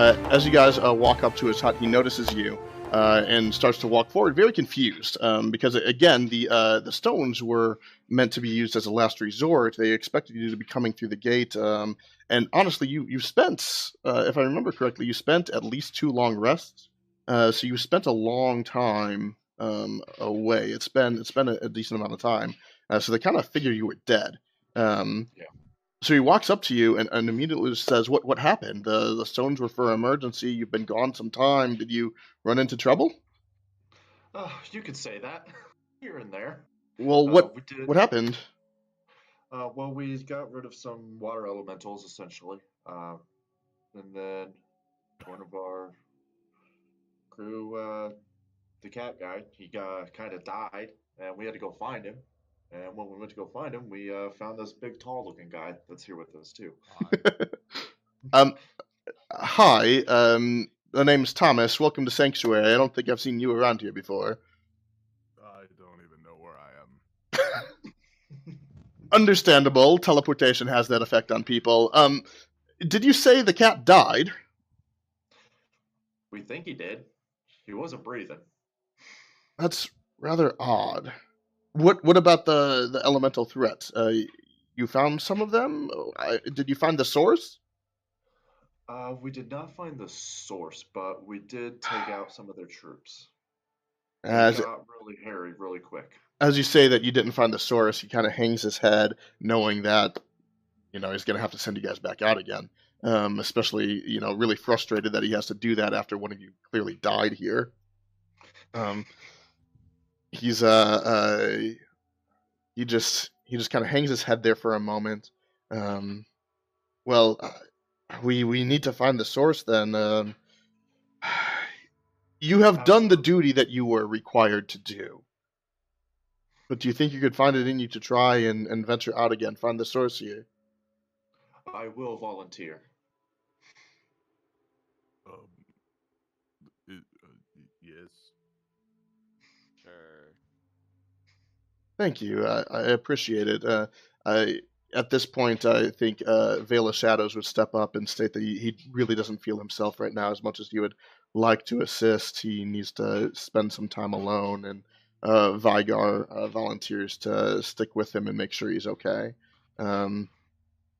As you guys walk up to his hut, he notices you and starts to walk forward, very confused, because again, the stones were meant to be used as a last resort. They expected you to be coming through the gate, and honestly, you spent, if I remember correctly, you spent at least 2 long rests. So you spent a long time away. It's been a decent amount of time. So they kind of figure you were dead. Um, Yeah. so he walks up to you and immediately says, "What happened? The stones were for emergency. You've been gone some time. Did you run into trouble?" You could say that here and there. Well, We did. what happened? Well, we got rid of some water elementals essentially, and then one of our crew, the cat guy, he got kind of died, and we had to go find him. And when we went to go find him, we found this big, tall-looking guy that's here with us too. um, Hi. The name's Thomas. Welcome to Sanctuary. I don't think I've seen you around here before. I don't even know where I am. Understandable. Teleportation has that effect on people. Did you say the cat died? We think he did. He wasn't breathing. That's rather odd. What about the elemental threats? You found some of them? Did you find the source? We did not find the source, but we did take out some of their troops. It As got really hairy really quick. as you say that you didn't find the source, he kind of hangs his head, knowing that he's going to have to send you guys back out again. Especially really frustrated that he has to do that after one of you clearly died here. Um, he's he just kind of hangs his head there for a moment. Well, we need to find the source then. You have done the Absolutely. duty that you were required to do. But do you think you could find it in you to try and venture out again, find the source here? I will volunteer. Um, yes. Sure. Thank you. I appreciate it. At this point, I think Veil of Shadows would step up and state that he really doesn't feel himself right now as much as he would like to assist. He needs to spend some time alone, and Vigar volunteers to stick with him and make sure he's okay. Um,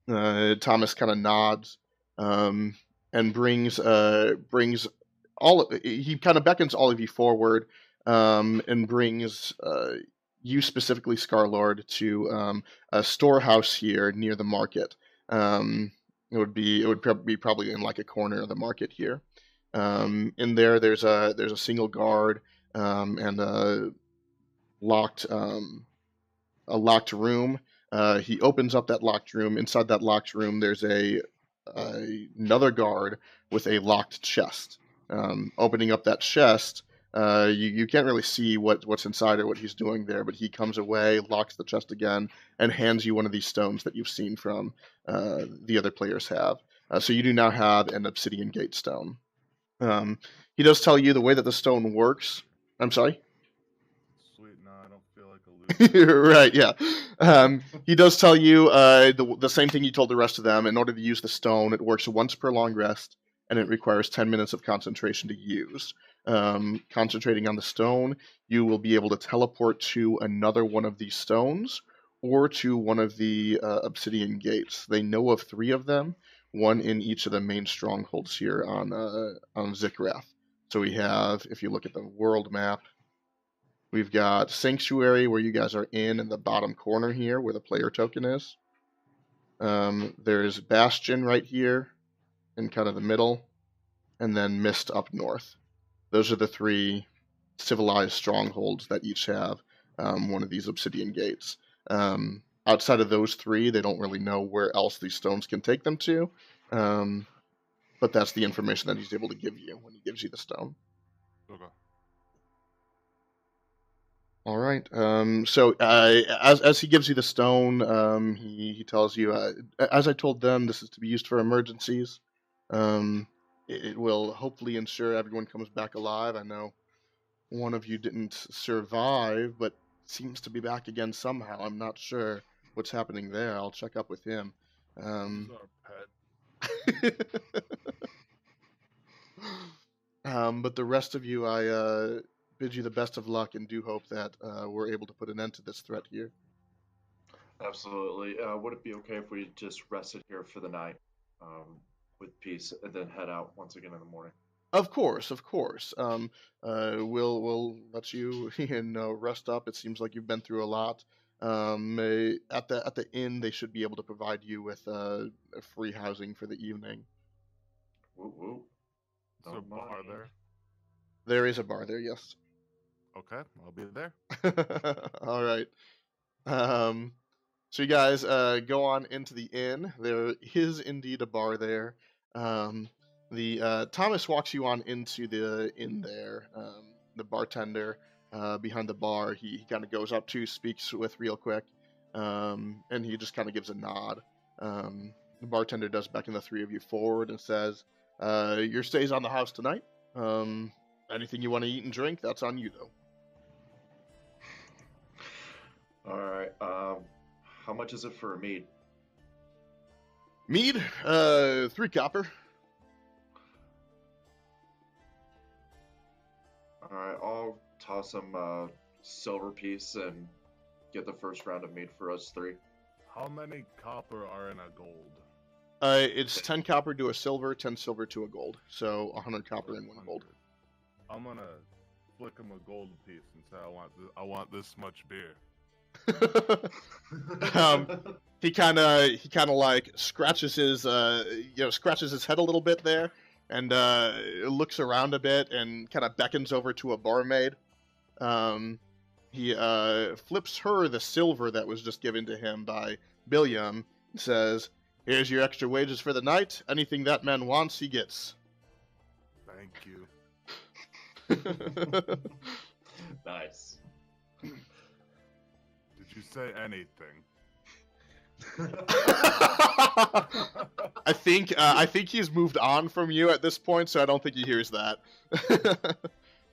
Thomas kind of nods um, and brings he kind of beckons all of you forward and brings you specifically, Scarlord, to a storehouse here near the market. It would be probably in like a corner of the market here. In there's a single guard and locked a locked room. He opens up that locked room. Inside that locked room, there's another guard with a locked chest. Opening up that chest, you can't really see what's inside or what he's doing there, but he comes away, locks the chest again, and hands you one of these stones that you've seen from the other players have. So you do now have an obsidian gate stone. He does tell you the way that the stone works. I'm sorry? Sweet. No, I don't feel like a loser. Right, yeah. He does tell you the same thing you told the rest of them. In order to use the stone, it works once per long rest, and it requires 10 minutes of concentration to use. Concentrating on the stone, you will be able to teleport to another one of these stones or to one of the obsidian gates. They know of 3 of them, one in each of the main strongholds here on Zikrath. So we have, if you look at the world map, we've got Sanctuary, where you guys are in the bottom corner here, where the player token is. There's Bastion right here, in kind of the middle, and then Mist up north. Those are the 3 civilized strongholds that each have one of these obsidian gates. Outside of those 3, they don't really know where else these stones can take them to, but that's the information that he's able to give you when he gives you the stone. Okay. All right. So as he gives you the stone, he tells you, as I told them, this is to be used for emergencies. It will hopefully ensure everyone comes back alive. I know one of you didn't survive, but seems to be back again somehow. I'm not sure what's happening there. I'll check up with him. This is our pet. Um, But the rest of you, I bid you the best of luck and do hope that we're able to put an end to this threat here. Absolutely. Would it be okay if we just rested here for the night, with peace, and then head out once again in the morning? Of course, of course. We'll let you rest up. It seems like you've been through a lot. At the inn, they should be able to provide you with free housing for the evening. Woo woo. Is there a Don't bar mind. there? There is a bar there, yes. Okay, I'll be there. All right. Um, so you guys go on into the inn. There is indeed a bar there. The Thomas walks you on into the inn there. The bartender behind the bar, he kind of goes up to, speaks with real quick, and he just kind of gives a nod. The bartender does beckon the three of you forward and says, "Your stay's on the house tonight. Anything you want to eat and drink, that's on you, though." All right. How much is it for a mead? Mead, 3 copper. All right. I'll toss some silver piece and get the first round of mead for us three. How many copper are in a gold? It's 10 copper to a silver, 10 silver to a gold. So 100 copper and 1 gold. 100. I'm gonna flick him a gold piece and say I want this much beer. He kind of like scratches his scratches his head a little bit there, and looks around a bit and kind of beckons over to a barmaid. He flips her the silver that was just given to him by Billiam and says, "Here's your extra wages for the night. Anything that man wants, he gets." Thank you. Nice. Did you say anything? I think he's moved on from you at this point, so I don't think he hears that.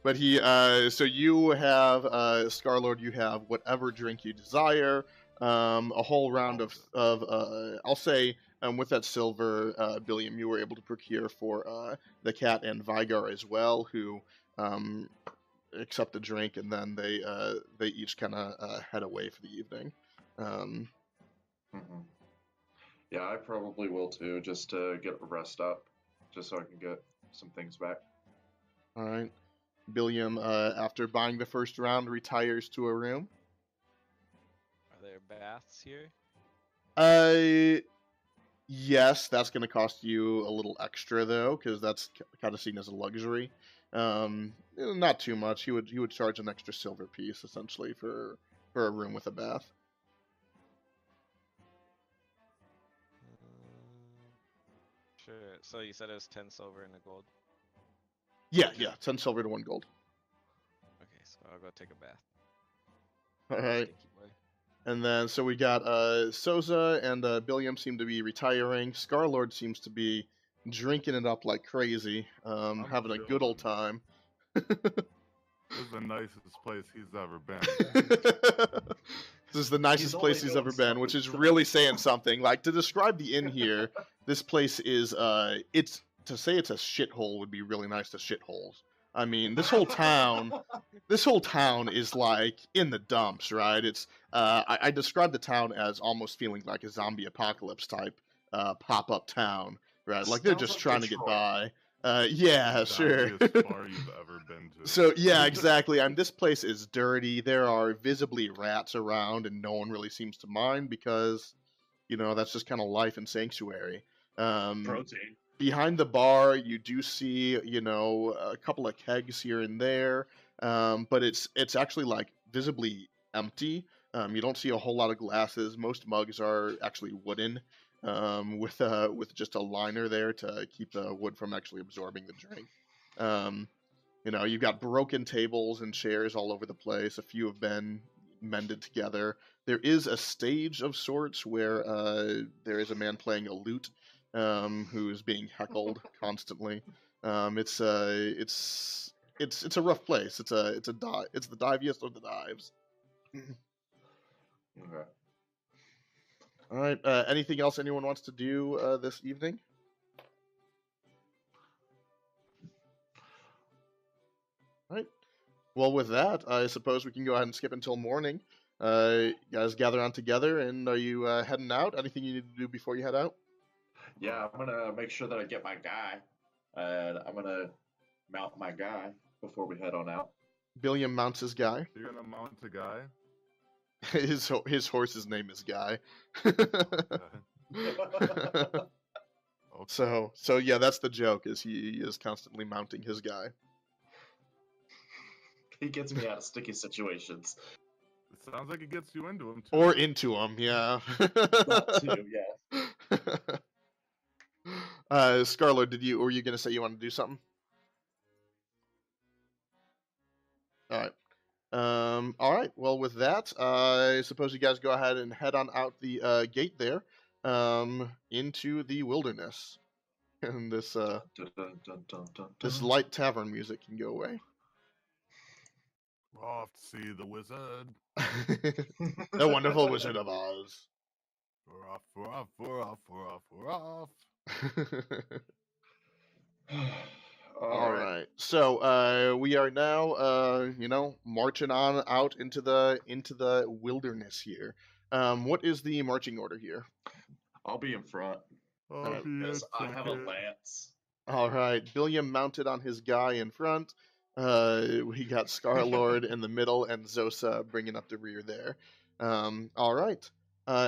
But he, so you have, Scarlord, you have whatever drink you desire, a whole round of I'll say, with that silver, Billiam, you were able to procure for the cat and Vigar as well, who accept the drink, and then they each kind of head away for the evening. Mm-hmm. Yeah, I probably will too, just to get a rest up, just so I can get some things back. All right. Billiam, after buying the first round, retires to a room. Are there baths here? Yes, that's going to cost you a little extra though, because that's kind of seen as a luxury. Not too much. He would charge an extra silver piece essentially for a room with a bath. Sure. So you said it was 10 silver and a gold? Yeah, 10 silver to 1 gold. Okay, so I'll go take a bath. All right. Stinky boy. And then, so we got Soza and Billiam seem to be retiring. Scarlord seems to be drinking it up like crazy, having a good old time. This is the nicest place he's ever been. This is the nicest place he's ever been, which is really saying something. Like, to describe the inn here, this place is, it's, to say it's a shithole would be really nice to shitholes. I mean, this whole town is like in the dumps, right? It's, I describe the town as almost feeling like a zombie apocalypse type pop-up town, right? Like they're Sounds just like trying to get Detroit. by. Yeah, sure. Zombiest bar you've ever been to. So yeah, exactly. This place is dirty. There are visibly rats around, and no one really seems to mind because, that's just kind of life in Sanctuary. Protein. Behind the bar, you do see, a couple of kegs here and there, but it's actually like visibly empty. You don't see a whole lot of glasses. Most mugs are actually wooden, with just a liner there to keep the wood from actually absorbing the drink. You've got broken tables and chairs all over the place. A few have been mended together. There is a stage of sorts where there is a man playing a lute, who is being heckled constantly. It's a rough place. It's the diviest of the dives. Okay. All right. Anything else anyone wants to do this evening? Well, with that, I suppose we can go ahead and skip until morning. You guys gather on together, and are you heading out? Anything you need to do before you head out? Yeah, I'm gonna make sure that I get my guy, and I'm gonna mount my guy before we head on out. Billiam mounts his guy. You're gonna mount a guy? His horse's name is Guy. Okay. So yeah, that's the joke. Is he is constantly mounting his guy. He gets me out of sticky situations. It sounds like it gets you into him too. Or into him, yeah. That too, yeah. Scarlett, were you gonna say you want to do something? All right. All right. Well, with that, I suppose you guys go ahead and head on out the gate there, into the wilderness, and this Dun, dun, dun, dun, dun, this dun. light tavern music can go away. We're off to see the wizard. The wonderful Wizard of Oz. We're off, we're off, we're off, we're off, we're off. All right. So we are now marching on out into the wilderness here. What is the marching order here? I'll be in front I'll be because I have a second. lance. All right, Billiam mounted on his guy in front. We got Scarlord in the middle, and Zosa bringing up the rear there. All right.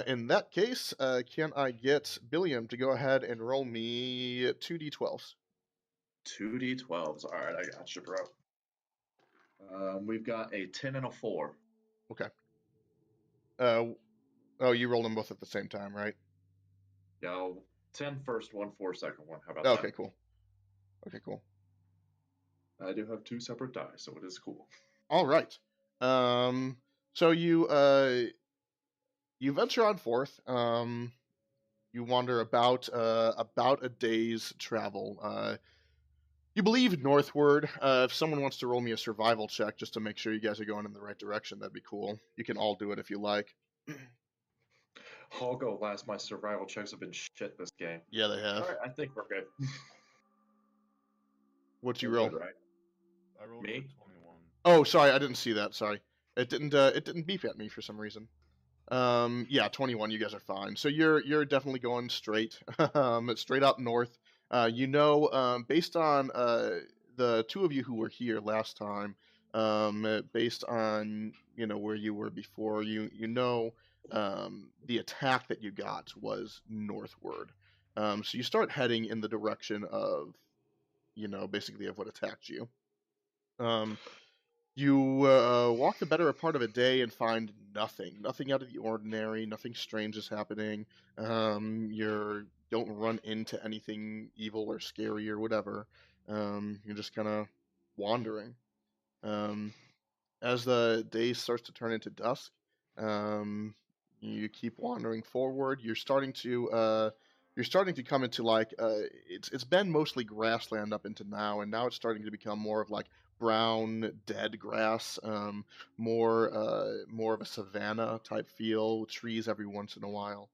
In that case, can I get Billiam to go ahead and roll me 2d12s? 2d12s. All right, I got you, bro. We've got a 10 and a 4. Okay. Oh, you rolled them both at the same time, right? Yeah, 10 first one, 4 second one. How about Okay, that? cool. Okay, cool. I do have 2 separate die, so it is cool. All right. So you venture on forth. You wander about a day's travel. You believe northward. If someone wants to roll me a survival check just to make sure you guys are going in the right direction, that'd be cool. You can all do it if you like. I'll go last. My survival checks have been shit this game. Yeah, they have. All right, I think we're good. What'd you We're roll? good, right? I rolled Me? a 21. Oh, sorry, I didn't see that. Sorry, it didn't beep at me for some reason. Yeah, 21. You guys are fine. So you're definitely going straight, straight up north. Based on the two of you who were here last time, based on where you were before, the attack that you got was northward. So you start heading in the direction of, basically of what attacked you. You walk the better part of a day and find nothing out of the ordinary, nothing strange is happening. You don't run into anything evil or scary or whatever. You're just kind of wandering. As the day starts to turn into dusk, you keep wandering forward. You're starting to come into it's been mostly grassland up into now, and now it's starting to become more of like brown dead grass, more of a savanna type feel with trees every once in a while.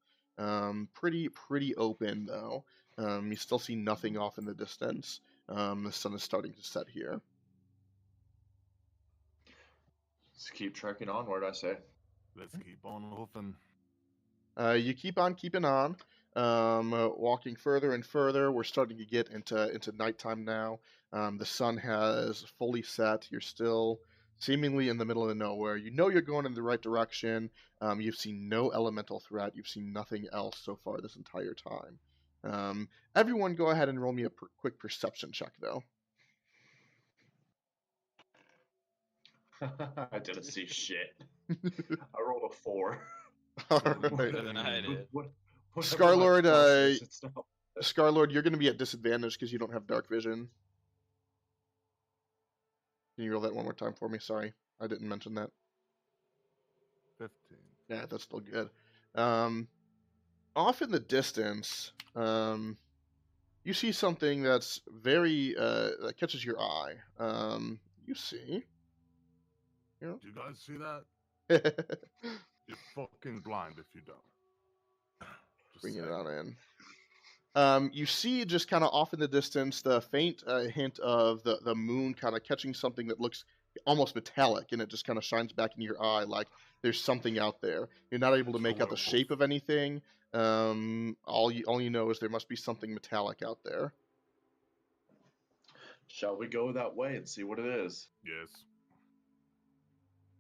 Pretty open though. You still see nothing off in the distance. The sun is starting to set here. Let's keep trekking onward, I say. Let's keep on hoofing. You keep on keeping on, walking further and further. We're starting to get into nighttime now. The sun has fully set. You're still seemingly in the middle of nowhere. You know you're going in the right direction. You've seen no elemental threat. You've seen nothing else so far this entire time. Everyone go ahead and roll me a quick perception check, though. I didn't see shit. I rolled a 4. All Better right. than I did. Scarlord, Scarlord, you're going to be at disadvantage because you don't have dark vision. Can you roll that one more time for me? Sorry, I didn't mention that. 15. Yeah, that's still good. Off in the distance, you see something that's very that catches your eye. You see. Do you guys see that? Yeah. You're fucking blind if you don't. Just Bring it saying. on in. You see just kind of off in the distance the faint hint of the moon kind of catching something that looks almost metallic, and it just kind of shines back in your eye like there's something out there. You're not able to It's a make out the werewolf. shape of anything. All you know is there must be something metallic out there. Shall we go that way and see what it is? Yes.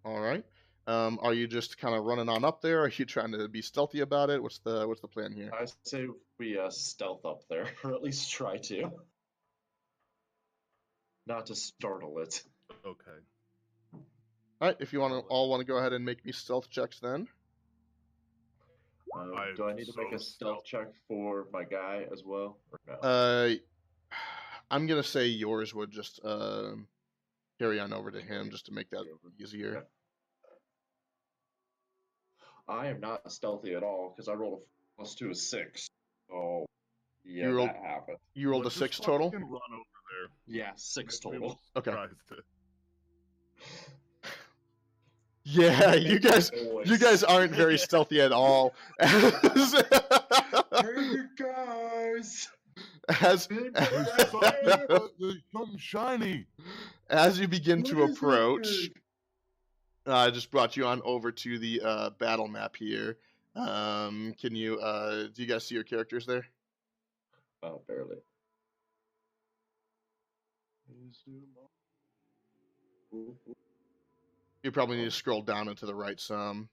All right. Are you just kind of running on up there? Are you trying to be stealthy about it? What's the plan here? I say we stealth up there, or at least try to. Not to startle it. Okay. All right. If you all want to go ahead and make me stealth checks, then. Do I need to make a stealth check for my guy as well, or no? I'm gonna say yours would just carry on over to him just to make that easier. Okay. I am not stealthy at all because I rolled a +2 is 6. Oh, yeah, You rolled- that happened. You rolled a Let's 6 just total. fucking Run over there. Yeah, 6 Maybe total. we'll Okay. surprise it. Yeah, you guys aren't very stealthy at all. Hey guys! As Something shiny. as you begin to What is that approach, thing? I just brought you on over to the battle map here. Can you do you guys see your characters there? Oh, barely. You probably need to scroll down and to the right some.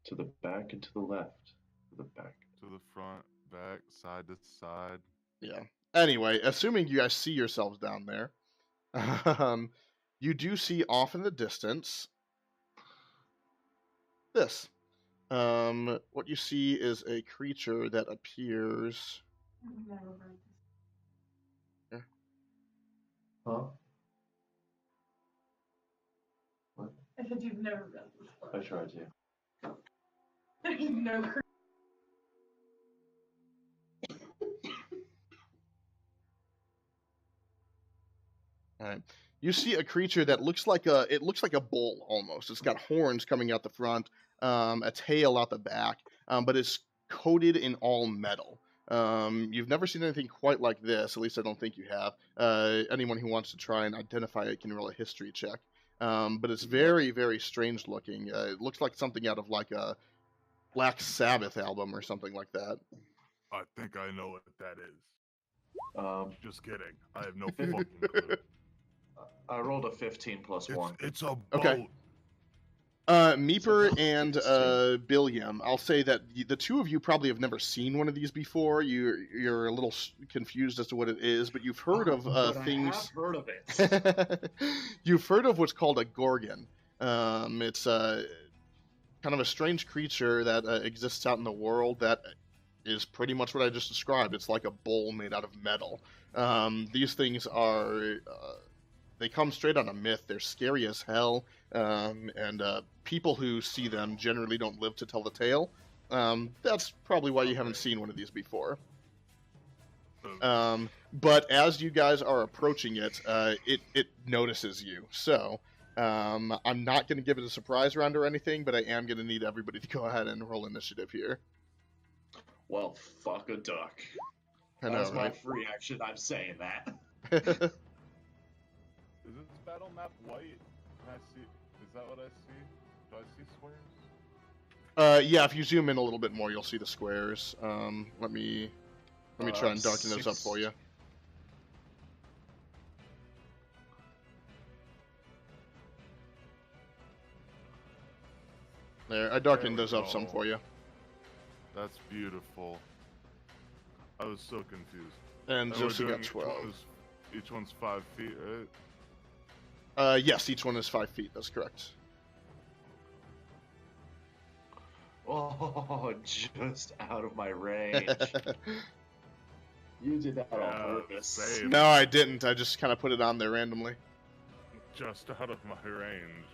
To the back and to the left. To the back. To the front, back, side to side. Yeah. Anyway, assuming you guys see yourselves down there, you do see off in the distance this. What you see is a creature that appears. Huh? I said you've never read this book. I tried to. There's no cre- Alright. You see a creature that looks like a bull almost. It's got horns coming out the front, a tail out the back, but it's coated in all metal. You've never seen anything quite like this. At least I don't think you have. Anyone who wants to try and identify it can roll a history check. But it's very, very strange looking. It looks like something out of like a Black Sabbath album or something like that. I think I know what that is. Just Just kidding. I have no fucking clue. I rolled a 15 plus 1. It's a boat. Okay. Meeper and Billiam, I'll say that the two of you probably have never seen one of these before. You're a little confused as to what it is, but you've heard of But things. I have heard of it. You've heard of what's called a gorgon. It's kind of a strange creature that exists out in the world that is pretty much what I just described. It's like a bull made out of metal. These things are. They come straight out of myth. They're scary as hell, and people who see them generally don't live to tell the tale. That's probably why you haven't seen one of these before. But as you guys are approaching it, it notices you. So I'm not going to give it a surprise round or anything, but I am going to need everybody to go ahead and roll initiative here. Well, fuck a duck. I know, That's my right? free action. I'm saying that. Is this battle map white? Can I see? Is that what I see? Do I see squares? Yeah, if you zoom in a little bit more, you'll see the squares. Let me try and darken those up for you. There, I darkened There we those up some go. for you. That's beautiful. I was so confused. And we're Zosu got doing 12. Each one's 5 feet, right? Yes, each one is 5 feet. That's correct. Oh, just out of my range. You did that on Yeah, purpose. same. No, I didn't. I just kind of put it on there randomly. Just out of my range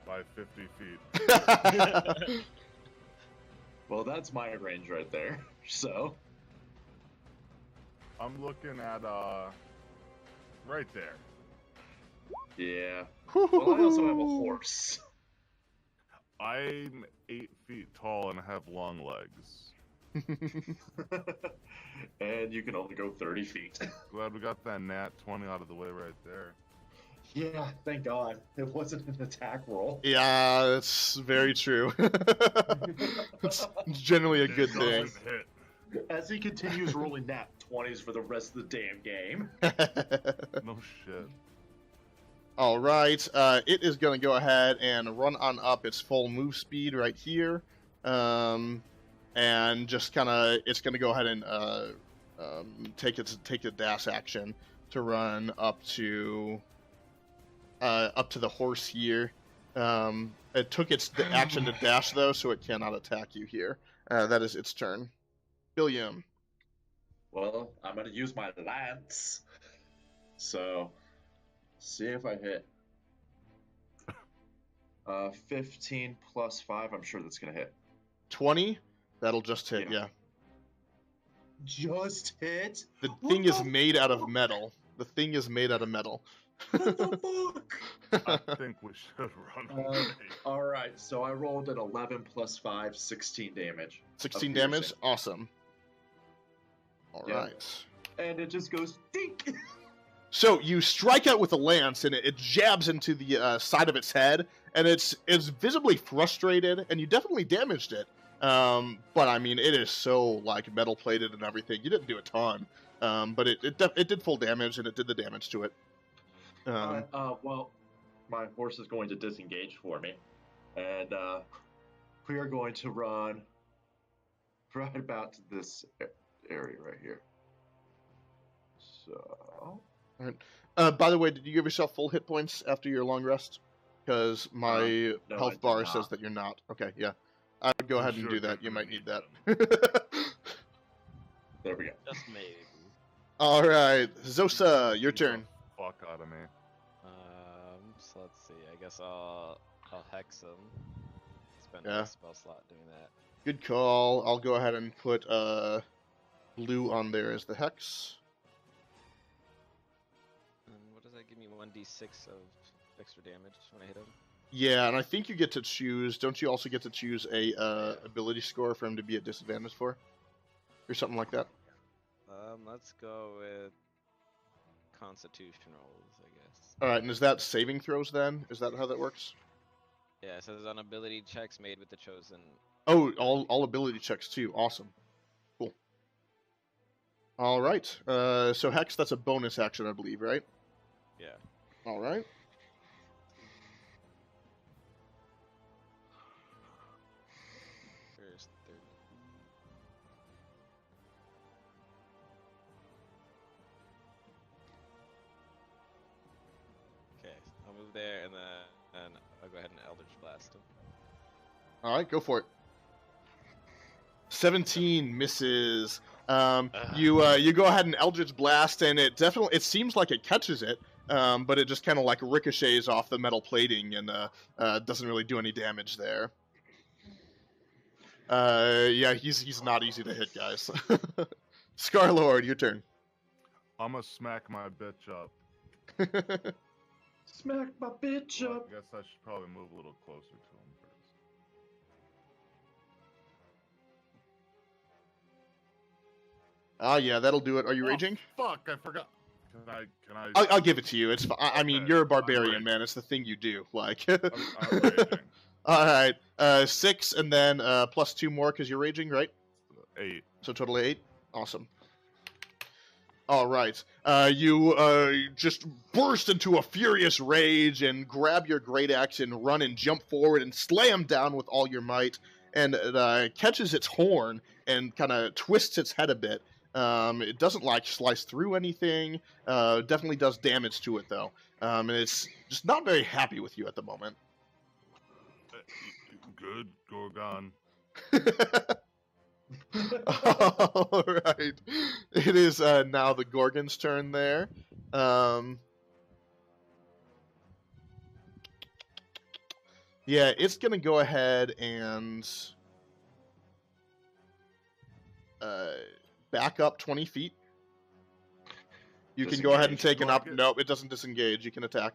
by 50 feet. Well, that's my range right there. So, I'm looking at right there. yeah. Well, I also have a horse. I'm 8 feet tall and have long legs. And you can only go 30 feet. Glad we got that nat 20 out of the way right there. Yeah, thank God. It wasn't an attack roll. Yeah, that's very true. It's generally a It good doesn't thing. hit. As he continues rolling nat 20s for the rest of the damn game. No shit. All right, it is going to go ahead and run on up its full move speed right here, and just kind of it's going to go ahead and take a dash action to run up to the horse here. It took the action to dash though, so it cannot attack you here. That is its turn. William. Well, I'm gonna use my lance. So, see if I hit. 15 plus 5. I'm sure that's gonna hit. 20. That'll just hit. Yeah. Just hit. The What thing is the made out of fuck? metal. The thing is made out of metal. What the fuck? I think we should run away. All right, so I rolled an 11 plus 5, 16 damage. 16 of damage. piercing. Awesome. All Yeah. right. And it just goes dink. So you strike out with a lance, and it jabs into the side of its head, and it's visibly frustrated, and you definitely damaged it. But I mean, it is so like metal plated and everything. You didn't do a ton, but it did full damage, and it did the damage to it. Well, my horse is going to disengage for me, and we are going to run right about to this area right here. So, By the way, did you give yourself full hit points after your long rest? Because my no, I health did bar not. says that you're not. Okay, yeah. I would go I'm ahead and sure do that. you're You gonna might need need that. there we go. Just maybe. All right, Zosa, your Beat the turn. Fuck out of me. So let's see. I guess I'll hex him. Spend Yeah. a spell slot doing that. Good call. I'll go ahead and put blue on there as the hex. And what does that give me? 1d6 of extra damage when I hit him. Yeah, and I think you get to choose. Don't you also get to choose a ability score for him to be at disadvantage for, or something like that? Let's go with Constitution rolls, I guess. All right, and is that saving throws then? Is that how that works? Yeah, it says on ability checks made with the chosen. Oh, all ability checks too. Awesome. Cool. All right. So hex, that's a bonus action, I believe, right? Yeah. All right. First 30. Okay, I'll move there and then I'll go ahead and Eldritch Blast him. All right, go for it. 17 misses. You go ahead and Eldritch Blast, and it seems like it catches it, but it just kind of like ricochets off the metal plating and doesn't really do any damage there. Yeah, he's not easy to hit, guys. Scarlord, your turn. I'ma smack my bitch up. Smack my bitch Well, up. I guess I should probably move a little closer to him first. Ah, yeah, that'll do it. Are you Oh, raging? Fuck, I forgot. Can I? I'll give it to you. It's. I mean, Okay, you're a I'm barbarian, raging. man. It's the thing you do. Like. I'm raging. All right. 6 and then plus 2 more because you're raging, right? 8. So totally 8. Awesome. All right. You just burst into a furious rage and grab your great axe and run and jump forward and slam down with all your might, and it catches its horn and kind of twists its head a bit. It doesn't like slice through anything. Definitely does damage to it though, and it's just not very happy with you at the moment. Good, Gorgon. All right. It is now the Gorgon's turn there. Yeah, it's going to go ahead and back up 20 feet. You can go ahead and Disengage. take an Do I up. get- Nope, it doesn't disengage. You can attack.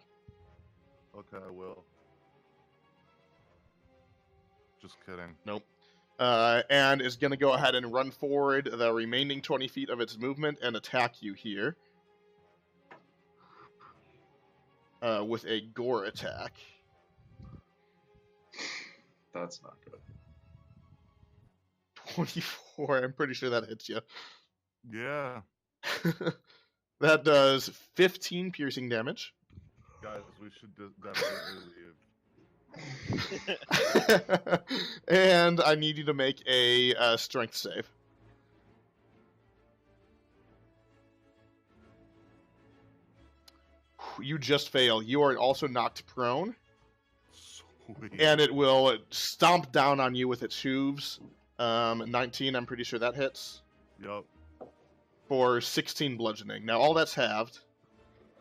Okay, I will. Just kidding. Nope. And is going to go ahead and run forward the remaining 20 feet of its movement and attack you here. with a gore attack. That's not good. 24. I'm pretty sure that hits you. Yeah. That does 15 piercing damage. Guys, we should definitely leave. And I need you to make a strength save. You just fail. You are also knocked prone, Sweet. and it will stomp down on you with its hooves. 19, I'm pretty sure that hits. Yup. For 16 bludgeoning. Now all that's halved,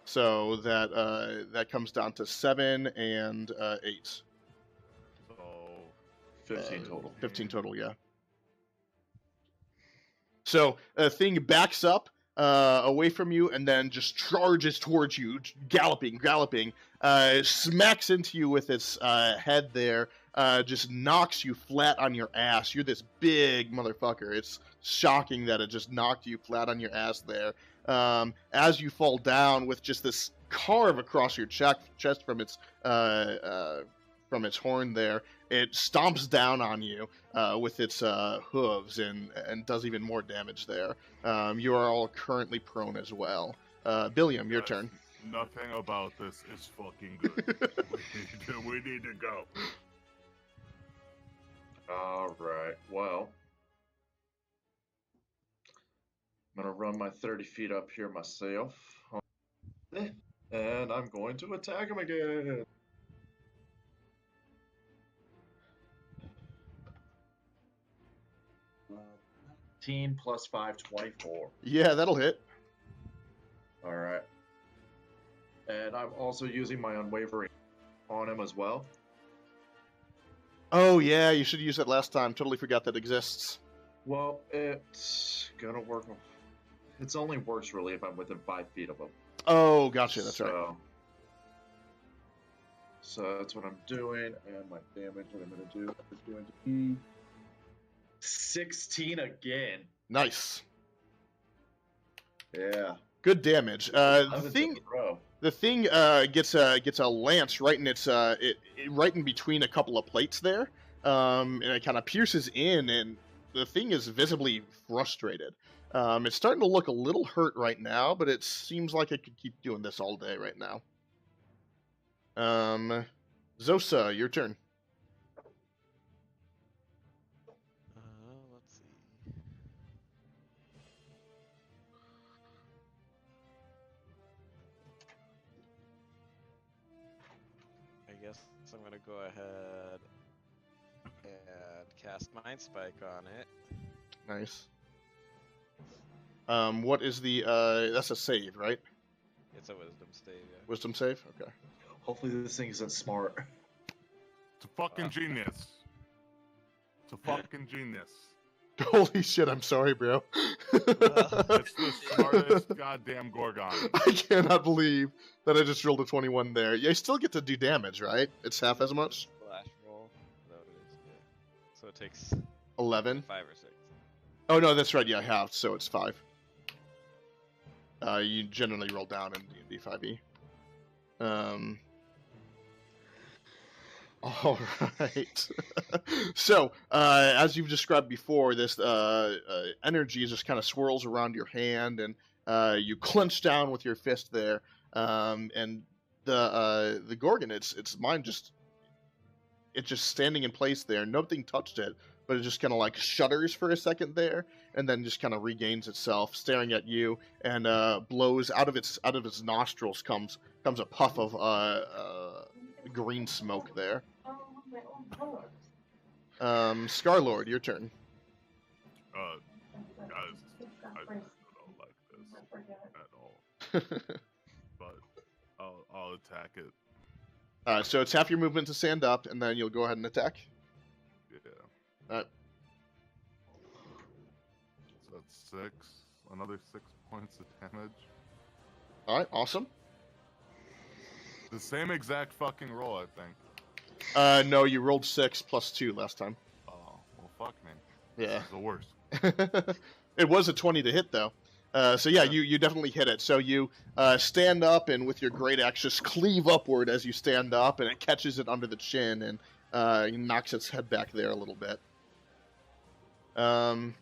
so that comes down to 7 and 8. So 15 total. 15 total, yeah. So a thing backs up away from you and then just charges towards you, galloping, smacks into you with its head there, just knocks you flat on your ass. You're this big motherfucker. It's shocking that it just knocked you flat on your ass there. As you fall down with just this carve across your chest from its horn there, it stomps down on you with its hooves and does even more damage there. You are all currently prone as well. Billiam, your Guys, turn. Nothing about this is fucking good. we need to go. All right. Well, I'm gonna run my 30 feet up here myself, and I'm going to attack him again. Teen plus 5, 24. Yeah, that'll hit. All right. And I'm also using my unwavering on him as well. Oh yeah, you should use that last time. Totally forgot that exists. Well, it's gonna work. It's only works really if I'm within 5 feet of him. Oh, gotcha. That's right. So that's what I'm doing, and my damage that I'm gonna do is going to be 16 again. Nice. Yeah. Good damage. The thing gets a lance right in its right in between a couple of plates there, and it kind of pierces in, and the thing is visibly frustrated. It's starting to look a little hurt right now, but it seems like it could keep doing this all day right now. Zosa, your turn. Let's see. I guess I'm gonna go ahead and cast Mind Spike on it. Nice. What is the that's a save, right? It's a Wisdom save, yeah. Wisdom save? Okay. Hopefully this thing isn't smart. It's a fucking genius. It's a fucking genius. Holy shit, I'm sorry, bro. It's the smartest goddamn Gorgon. I cannot believe that I just rolled a 21 there. You still get to do damage, right? It's half as much? Flash roll. Is that what it is? Yeah. So it takes 11. 5 or 6. Oh, no, that's right. Yeah, half, so it's 5. You generally roll down in D&D 5e. All right. So, as you've described before, this energy just kind of swirls around your hand, and you clench down with your fist there. And the Gorgon, its mind just standing in place there. Nothing touched it, but it just kind of like shudders for a second there, and then just kind of regains itself, staring at you, and blows out of its nostrils comes a puff of green smoke there. Scarlord, your turn. Guys, I don't like this at all. But I'll attack it. So it's half your movement to stand up, and then you'll go ahead and attack. Yeah. Alright. So that's 6. Another 6 points of damage. Alright, awesome. The same exact fucking roll, I think. No, you rolled 6 plus 2 last time. Oh, well, fuck me. Yeah. This is the worst. It was a 20 to hit, though. So yeah, you definitely hit it. So you stand up and with your great axe just cleave upward as you stand up, and it catches it under the chin and knocks its head back there a little bit. That's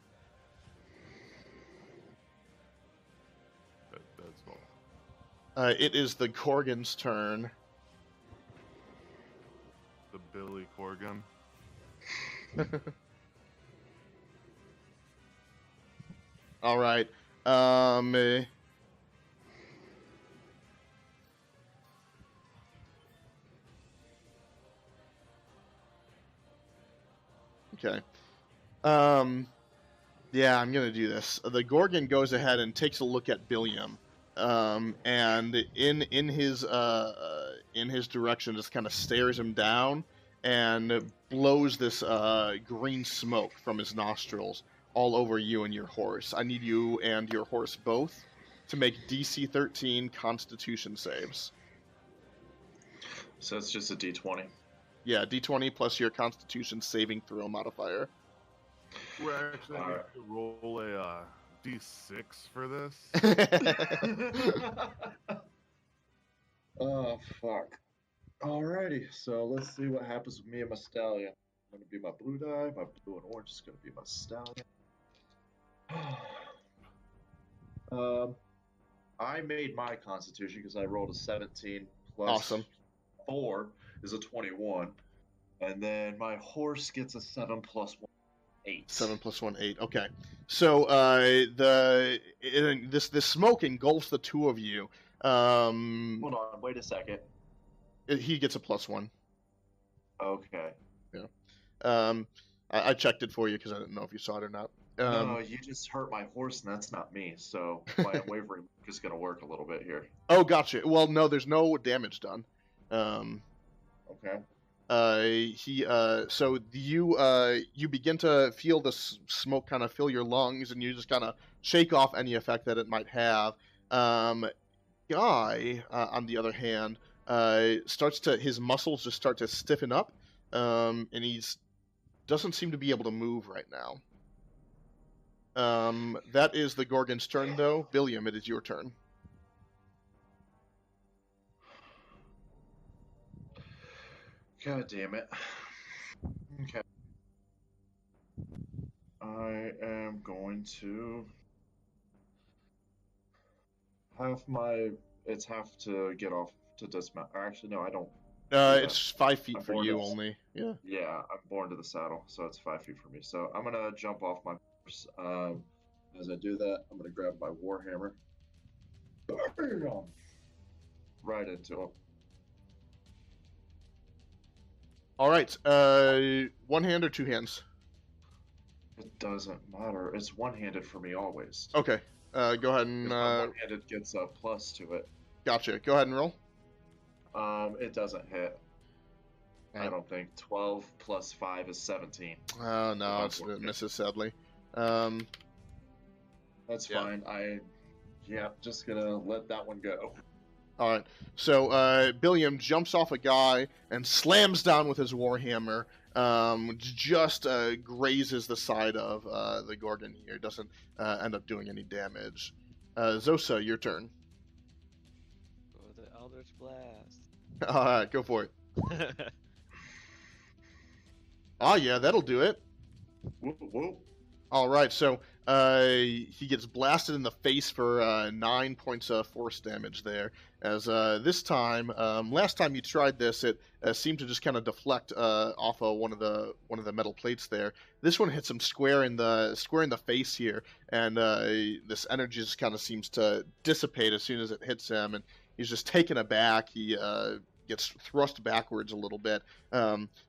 all. It is the Gorgon's turn. The Billy Corgan. All right. Okay. Yeah, I'm gonna do this. The Gorgon goes ahead and takes a look at Billiam, and in his direction, just kind of stares him down and blows this green smoke from his nostrils all over you and your horse. I need you and your horse both to make DC 13 Constitution saves. So it's just a D20. Yeah, D20 plus your Constitution saving throw modifier. We're actually going to roll a D6 for this. Oh, fuck. Alrighty, so let's see what happens with me and my stallion. I'm going to be my blue die, my blue and orange is going to be my stallion. I made my constitution because I rolled a 17 plus Awesome. 4 is a 21. And then my horse gets a 7 plus 1, 8. 7 plus 1, 8. Okay. So this smoke engulfs the two of you. Hold on, wait a second. He gets a plus 1. Okay. I checked it for you because I didn't know if you saw it or not. No, you just hurt my horse, and that's not me. So my unwavering is going to work a little bit here. Oh, gotcha. Well, no, there's no damage done. Okay. So you begin to feel the smoke kind of fill your lungs, and you just kind of shake off any effect that it might have. Guy, on the other hand, his muscles just start to stiffen up, and doesn't seem to be able to move right now. That is the Gorgon's turn, though. Billiam, it is your turn. God damn it. Okay. I am going to it's half to get off to dismount. Or actually, no, I don't. It's 5 feet I'm for born you to- only. Yeah. Yeah, I'm born to the saddle, so it's 5 feet for me. So I'm gonna jump off my horse. As I do that, I'm gonna grab my warhammer. Right into him. All right. One hand or two hands? It doesn't matter. It's one-handed for me always. Okay. Go ahead and. 'Cause my one-handed gets a plus to it. Gotcha. Go ahead and roll. It doesn't hit. I Alright. don't think. 12 plus 5 is 17. Oh no, it Okay. misses sadly. That's Yeah. fine. Just gonna let that one go. All right. So Billiam jumps off a guy and slams down with his warhammer. Just grazes the side of the Gorgon here. Doesn't end up doing any damage. Zosa, your turn. Oh, the Eldritch Blast. All right, go for it. Oh yeah, that'll do it. Whoop, whoop. All right, so he gets blasted in the face for 9 points of force damage there. As this time, last time you tried this, it seemed to just kind of deflect off of one of the metal plates there. This one hits him square in the face here, and this energy just kind of seems to dissipate as soon as it hits him, and he's just taken aback. He gets thrust backwards a little bit,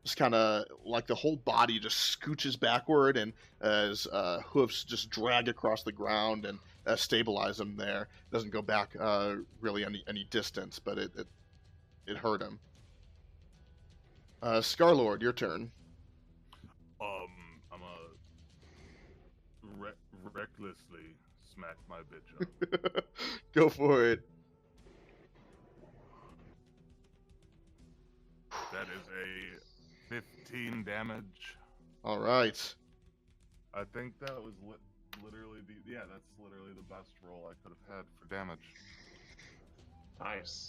just kind of like the whole body just scooches backward, and his hoofs just drag across the ground and stabilize him there. Doesn't go back really any distance, but it hurt him. Scarlord, your turn. I'm recklessly smack my bitch up. Go for it. That is a 15 damage. All right. I think that was literally the best roll I could have had for damage. Nice.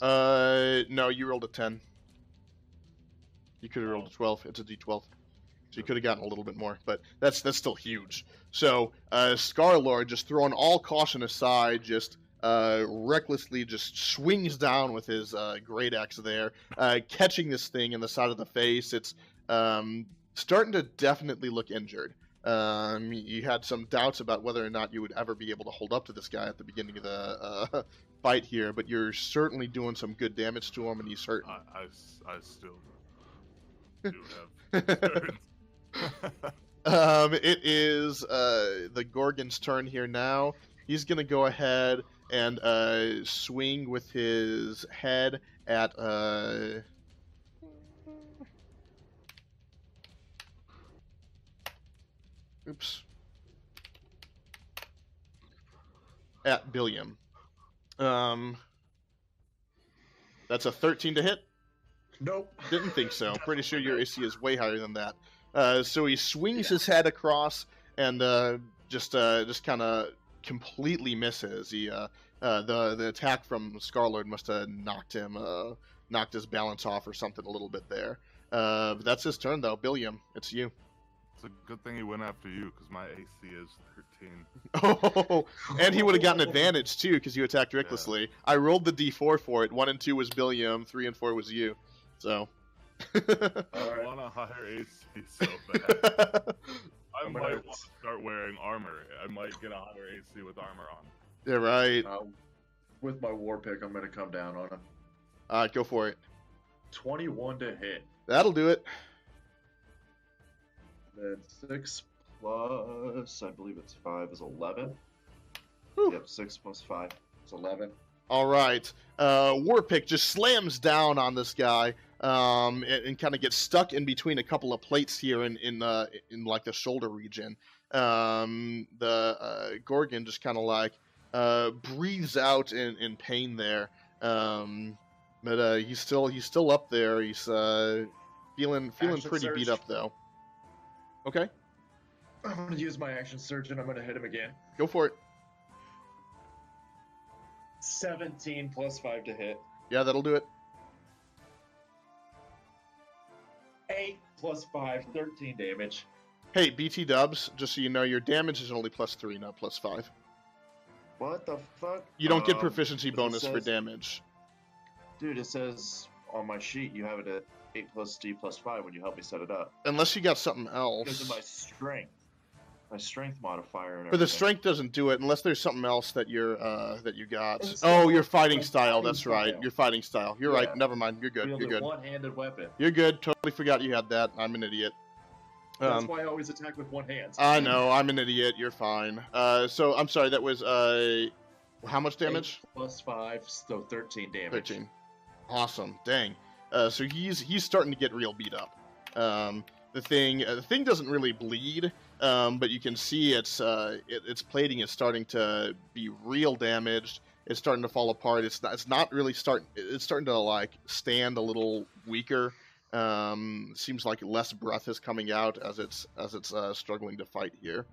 No, you rolled a 10. You could have rolled a 12. It's a d12. So you could have gotten a little bit more, but that's still huge. So Scarlord, just throwing all caution aside, just recklessly just swings down with his great axe there, catching this thing in the side of the face. It's starting to definitely look injured. You had some doubts about whether or not you would ever be able to hold up to this guy at the beginning of the fight here, but you're certainly doing some good damage to him, and he's hurting. I still do have. It is the Gorgon's turn here now. He's gonna go ahead and swing with his head at at Billiam. That's a 13 to hit. Nope. Didn't think so. Pretty sure your AC is way higher than that. So he swings his head across and just kind of completely misses. He the attack from Scarlord must have knocked his balance off or something a little bit there. But that's his turn though. Billiam, it's you. It's a good thing he went after you because my AC is 13. Oh, and he would have gotten advantage too because you attacked recklessly. Yeah. I rolled the D4 for it. 1 and 2 was Billiam. 3 and 4 was you. So. I want a higher AC so bad. I might want to start wearing armor. I might get a higher AC with armor on. Yeah, right. With my war pick, I'm going to come down on him. Alright, go for it. 21 to hit. That'll do it. Then 6 plus, I believe it's 5, is 11. Whew. Yep, 6 plus 5 is 11. All right. Warpick just slams down on this guy and kind of gets stuck in between a couple of plates here in like the shoulder region. The Gorgon just kind of like breathes out in pain there. But he's still up there. He's feeling pretty beat up though. Okay. I'm going to use my action surge and I'm going to hit him again. Go for it. 17 plus 5 to hit. Yeah, that'll do it. 8 plus 5, 13 damage. Hey, BT dubs, just so you know, your damage is only +3, not +5. What the fuck? You don't get proficiency bonus for damage. Dude, it says on my sheet you have it at 8 plus D plus 5 when you help me set it up. Unless you got something else. Because of my strength. My strength modifier and everything. But the strength doesn't do it unless there's something else that you got. Oh, your fighting style. That's right. Your fighting style. You're right. Never mind. You're good. You're good. One-handed weapon. You're good. Totally forgot you had that. I'm an idiot. That's why I always attack with one hand. I know. I'm an idiot. You're fine. So I'm sorry. That was how much damage? 8 plus 5, so 13 damage. 13. Awesome. Dang. So he's starting to get real beat up. The thing doesn't really bleed, but you can see its plating is starting to be real damaged. It's starting to fall apart. It's not really starting. It's starting to like stand a little weaker. Seems like less breath is coming out as it's struggling to fight here.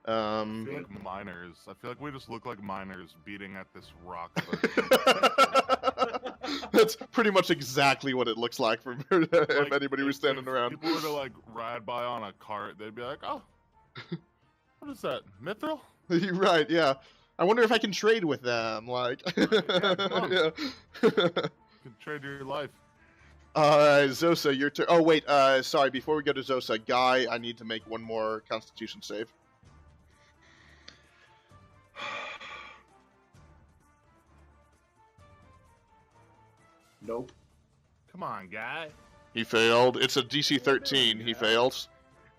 I feel like miners. I feel like we just look like miners beating at this rock. That's pretty much exactly what it looks like for if anybody was standing around. People were to like ride by on a cart, they'd be like, "Oh, what is that? Mithril?" You're right. Yeah. I wonder if I can trade with them. Like, yeah. You can trade your life. Zosa, your turn. Oh wait. Sorry. Before we go to Zosa, Guy, I need to make one more Constitution save. Nope. Come on, guy. He failed. It's a DC 13. He fails.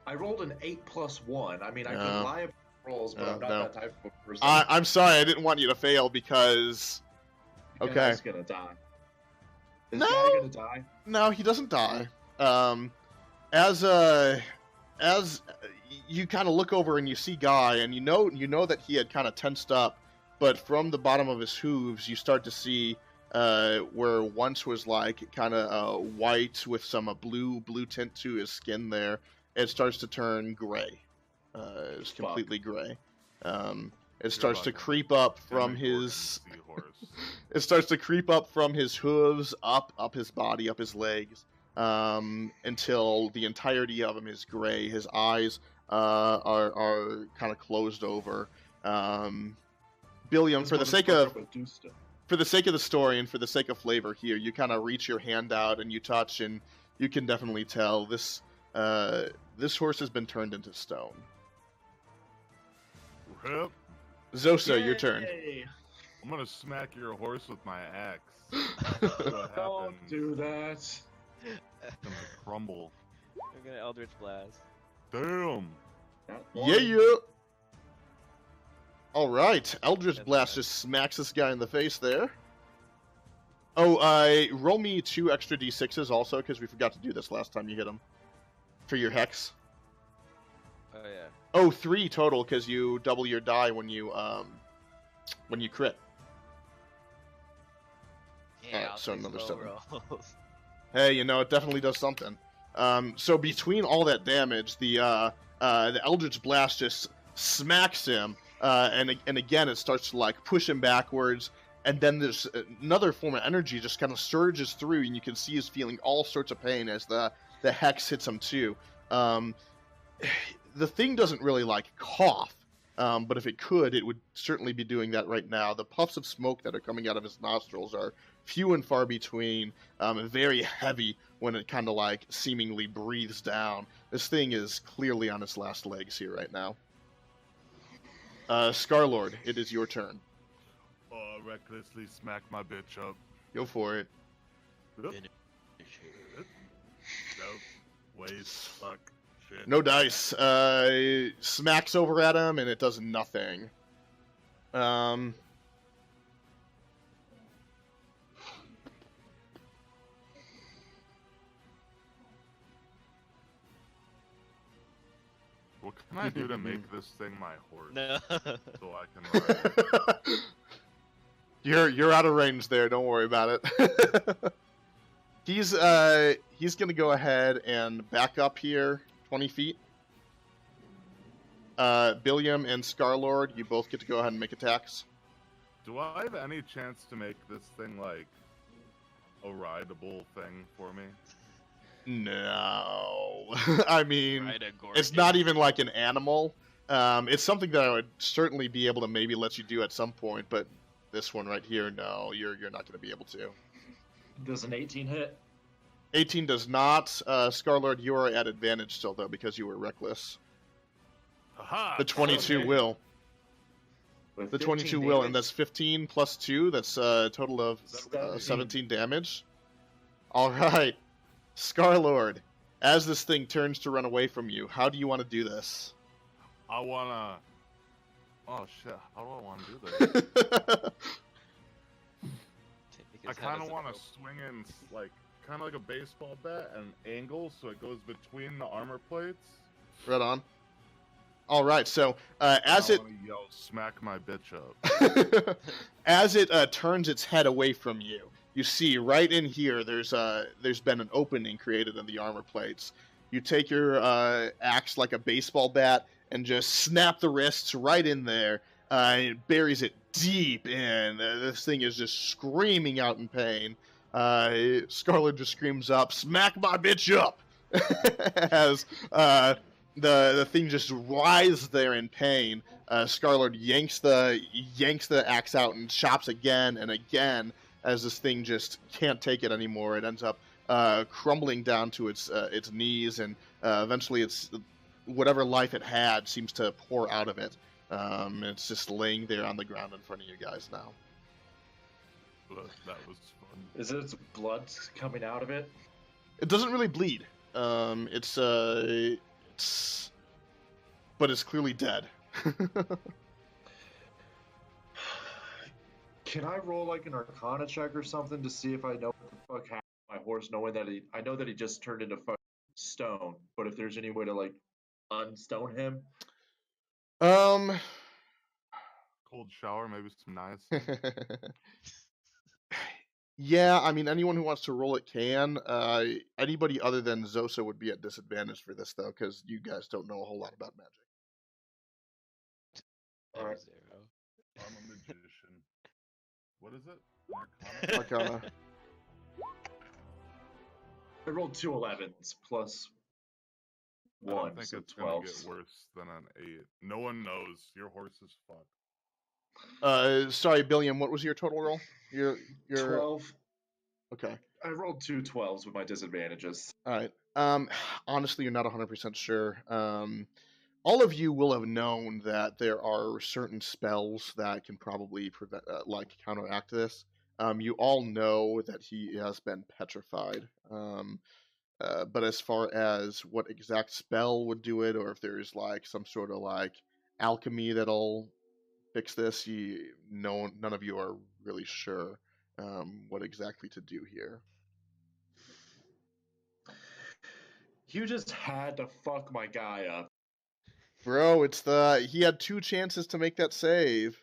I rolled an 8 plus 1. I mean, I can lie about rolls, but I'm not that type of person. I'm sorry. I didn't want you to fail because... Okay. He's gonna die. Is Guy gonna die? No, he doesn't die. As you kind of look over and you see Guy, and you know that he had kind of tensed up, but from the bottom of his hooves, you start to see where once was like kind of white with some blue tint to his skin there, it starts to turn gray. is Fuck. completely gray. It You're starts to about to creep up Emmett from Gordon his. seahorse. It starts to creep up from his hooves, up his body, up his legs, until the entirety of him is gray. His eyes are kind of closed over. Billiam, This for the sake motherfucker of would do stuff. for the sake of the story and for the sake of flavor here, you kind of reach your hand out and you touch, and you can definitely tell this horse has been turned into stone. Rip. Zosa, your turn. Yay! I'm gonna smack your horse with my axe. That's what Don't happens. do that. It's gonna crumble. I'm gonna Eldritch Blast. Damn. Not Yeah, one. yeah. All right, Eldritch That's Blast bad. just smacks this guy in the face there. Oh, roll me 2 extra d6s also, because we forgot to do this last time you hit him. For your hex. Oh yeah. Oh, 3 total, because you double your die when you crit. Yeah. Alright, so another 7. Rolls. Hey, it definitely does something. So between all that damage, the Eldritch Blast just smacks him, and again it starts to like push him backwards, and then there's another form of energy just kind of surges through, and you can see he's feeling all sorts of pain as the hex hits him too. The thing doesn't really like cough, but if it could, it would certainly be doing that right now. The puffs of smoke that are coming out of his nostrils are few and far between, and very heavy when it kind of like seemingly breathes down. This thing is clearly on its last legs here right now. Scarlord, it is your turn. Recklessly smack my bitch up. Go for it. Yep. Nope. Waste. Fuck. Shit. No dice. Smacks over at him, and it does nothing. What can I do to make this thing my horse? No. So I can ride it? You're out of range there. Don't worry about it. He's gonna go ahead and back up here 20 feet. Billiam and Scarlord, you both get to go ahead and make attacks. Do I have any chance to make this thing like a rideable thing for me? No, I mean Ride a it's Gorgon. not even like an animal. It's something that I would certainly be able to maybe let you do at some point, but this one right here, no, you're not going to be able to. Does an 18 hit? 18 does not. Scarlord, you are at advantage still though because you were reckless. Haha! The 22 okay. will. With The 15 22 will, and damage? that's 15 plus 2. That's a total of 17 damage. All right, Scarlord. As this thing turns to run away from you, how do you want to do this? I wanna. Oh shit! How do I want to do this? Take his I head kind as of a want to rope. swing in like kind of like a baseball bat at an angle, so it goes between the armor plates. Right on. All right, so as I it wanna yell, smack my bitch up. as it turns its head away from you, you see right in here there's been an opening created in the armor plates. You take your axe like a baseball bat and just snap the wrists right in there. It buries it deep in. This thing is just screaming out in pain. Scarlet just screams up, "Smack my bitch up!" as the thing just writhes there in pain. Scarlet yanks the axe out and chops again and again as this thing just can't take it anymore. It ends up crumbling down to its knees, and eventually it's whatever life it had seems to pour out of it. It's just laying there on the ground in front of you guys now. But that was fun. Is it blood coming out of it? It doesn't really bleed. But it's clearly dead. Can I roll like an Arcana check or something to see if I know what the fuck happened to my horse, knowing that I know that he just turned into fucking stone, but if there's any way to like unstone him? Cold shower, maybe some nice. Yeah, I mean, anyone who wants to roll it can. Anybody other than Zosa would be at disadvantage for this, though, because you guys don't know a whole lot about magic. Alright. 0. I'm a magician. What is it? Arcana. I rolled 2 11s plus I don't 1, think so it's gonna 12. get worse than an 8. No one knows. Your horse is fucked. Sorry, Billiam. What was your total roll? Your 12. okay. I rolled 2 12s with my disadvantages. All right. Honestly, you're not 100% sure. All of you will have known that there are certain spells that can probably prevent, like, counteract this. You all know that he has been petrified. But as far as what exact spell would do it, or if there's like some sort of like alchemy that'll fix this, none of you are really sure what exactly to do here. You just had to fuck my guy up. Bro, he had 2 chances to make that save.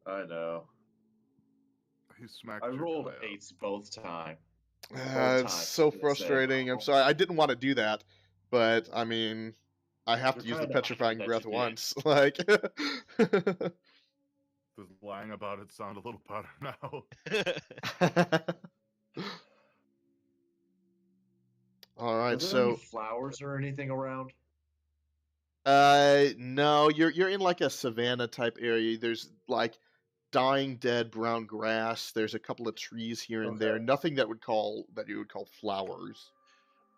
I know. He smacked I your rolled guy up. 8s both times. It's so frustrating. I'm sorry. I didn't want to do that, but I mean, I have to You're use the kinda happy petrifying that breath you did. once. Like, Does lying about it sound a little better now? all Are right. there any So, flowers or anything around? no, you're in like a savanna type area. There's like dying dead brown grass. There's a couple of trees here and there. Okay. Nothing that you would call flowers.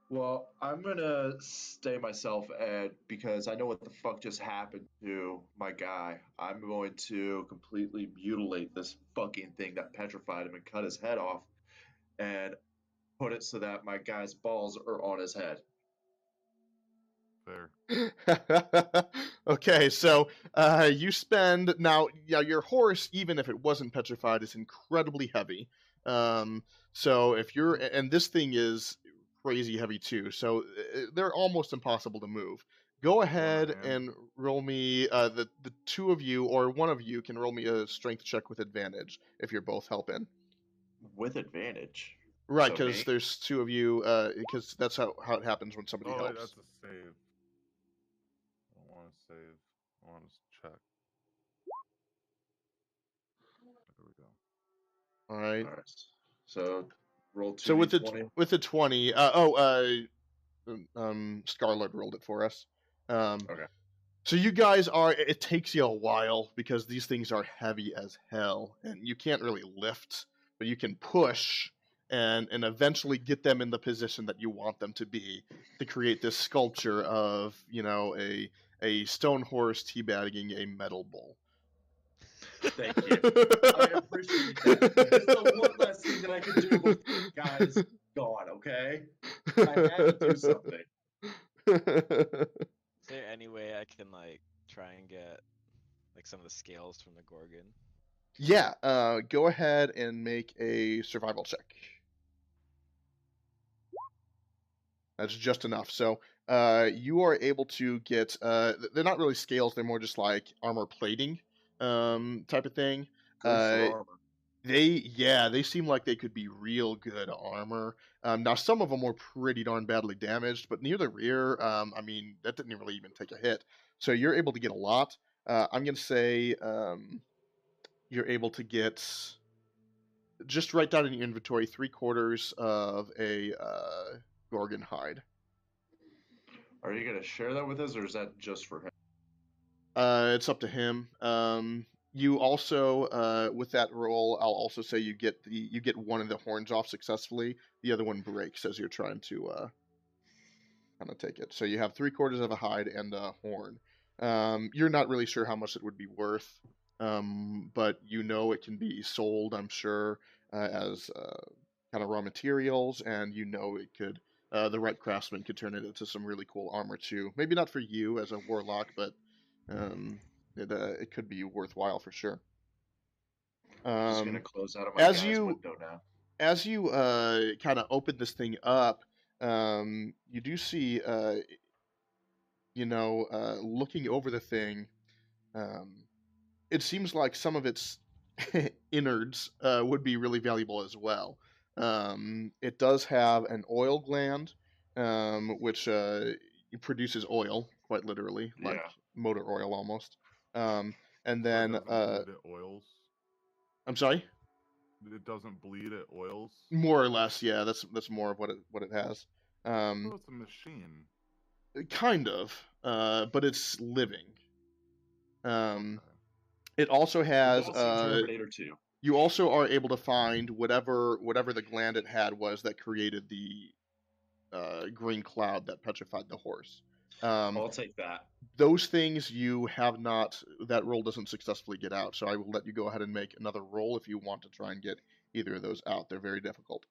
Well, I'm gonna stay myself, Ed, because I know what the fuck just happened to my guy. I'm going to completely mutilate this fucking thing that petrified him and cut his head off and put it so that my guy's balls are on his head. Fair. Okay, so you spend now. Yeah, your horse, even if it wasn't petrified, is incredibly heavy. So if you're, and this thing is crazy heavy too, so they're almost impossible to move. Go ahead hand. and roll me. The 2 of you or one of you can roll me a strength check with advantage if you're both helping. With advantage. Right, So because me? there's 2 of you. Because that's how it happens when somebody Oh, wait, helps. that's a save. I don't want to save. I want to check. There we go. All right. All right. So roll 2 So with d20. the 20, Scarlet rolled it for us. Okay. So you guys are. It takes you a while because these things are heavy as hell, and you can't really lift, but you can push and eventually get them in the position that you want them to be to create this sculpture of a stone horse teabagging a metal bull. Thank you. I appreciate that. It's the one less thing that I could do before the guy's gone, okay? I had to do something. Is there any way I can like try and get like some of the scales from the Gorgon? Yeah, go ahead and make a survival check. That's just enough. So you are able to get. They're not really scales. They're more just like armor plating type of thing. Good for armor. They seem like they could be real good armor. Now some of them were pretty darn badly damaged, but near the rear, I mean that didn't really even take a hit. So you're able to get a lot. I'm gonna say you're able to get. Just write down in your inventory 3/4 of a Gorgon hide. Are you gonna share that with us, or is that just for him? It's up to him. You also, with that roll, I'll also say you get one of the horns off successfully. The other one breaks as you're trying to kind of take it. So you have 3/4 of a hide and a horn. You're not really sure how much it would be worth, but you know it can be sold, I'm sure, as kind of raw materials, and you know it could. The right craftsman could turn it into some really cool armor too. Maybe not for you as a warlock, but it could be worthwhile for sure. Just gonna close out of my As guy's you window now. as you kind of open this thing up, you do see looking over the thing, it seems like some of its innards would be really valuable as well. It does have an oil gland, which produces oil, quite literally, like Yeah. motor oil almost. And So it then, doesn't bleed, it oils. I'm sorry. It doesn't bleed, it oils. More or less, yeah. That's more of what it has. Oh, it's a machine. Kind of, but it's living. Okay. It also has. It's also Terminator 2. You also are able to find whatever the gland it had was that created the green cloud that petrified the horse. I'll take that. Those things you have not. That roll doesn't successfully get out, so I will let you go ahead and make another roll if you want to try and get either of those out. They're very difficult.